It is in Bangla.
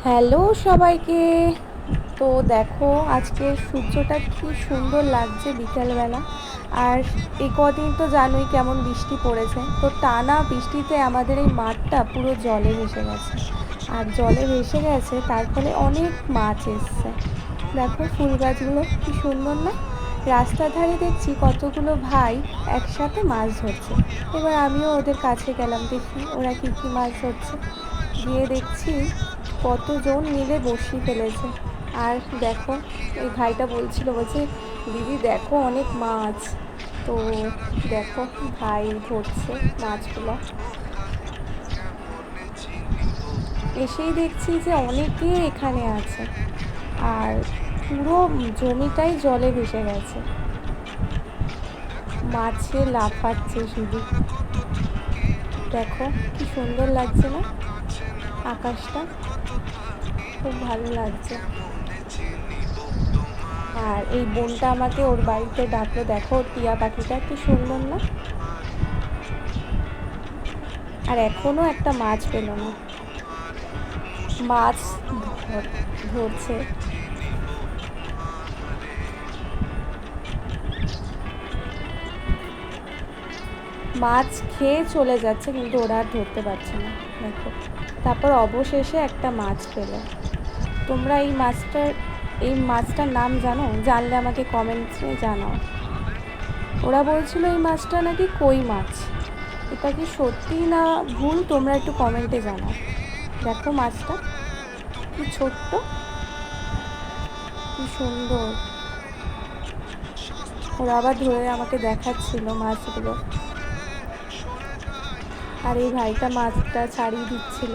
হ্যালো সবাইকে। তো দেখো আজকের সূর্যটা কি সুন্দর লাগছে বিকেলবেলা। আর এই কদিন তো জানোই কেমন বৃষ্টি পড়েছে, তো টানা বৃষ্টিতে আমাদের এই মাঠটা পুরো জলে ভেসে গেছে। আর জলে ভেসে গেছে তার ফলে অনেক মাছ এসছে। দেখো ফুল গাছগুলো কি সুন্দর না। রাস্তার ধারে দেখছি কতগুলো ভাই একসাথে মাছ ধরছে। এবার আমিও ওদের কাছে গেলাম, দেখি ওরা কী কী মাছ ধরছে। গিয়ে দেখছি কতজন মিলে বসি ফেলেছে। আর দেখো এই ভাইটা বলছে দিদি দেখো অনেক মাছ। তো দেখো ভাই ধরছে মাছগুলো। এসেই দেখছি যে অনেকে এখানে আছে। আর পুরো জমিটাই জলে ভেসে গেছে, মাছে লাফাচ্ছে শুধু। দেখো কি সুন্দর লাগছে না আকাশটা, খুব ভালো লাগছে। আর এই বোনটা আমাকে ওর বাড়িতে ডাকলো, দেখো টিয়া পাখিটা কি সুন্দর না। আর এখনো একটা মাছ পেল না। মাছ ধরছে। মাছ খেয়ে চলে যাচ্ছে কিন্তু ওরা আর ধরতে পারছে না। দেখো তারপর অবশেষে একটা মাছ পেল। তোমরা এই মাছটার নাম জানো? জানলে আমাকে কমেন্টে জানাও। ওরা বলছিল এই মাছটা নাকি কই মাছ। এটা কি সত্যি না ভুল তোমরা একটু কমেন্টে জানাও। দেখো মাছটা কি ছোট্ট, কি সুন্দর। ওরা আবার ধরে আমাকে দেখাচ্ছিল মাছগুলো। আর এই ভাইটা মাছটা ছাড়িয়ে দিচ্ছিল।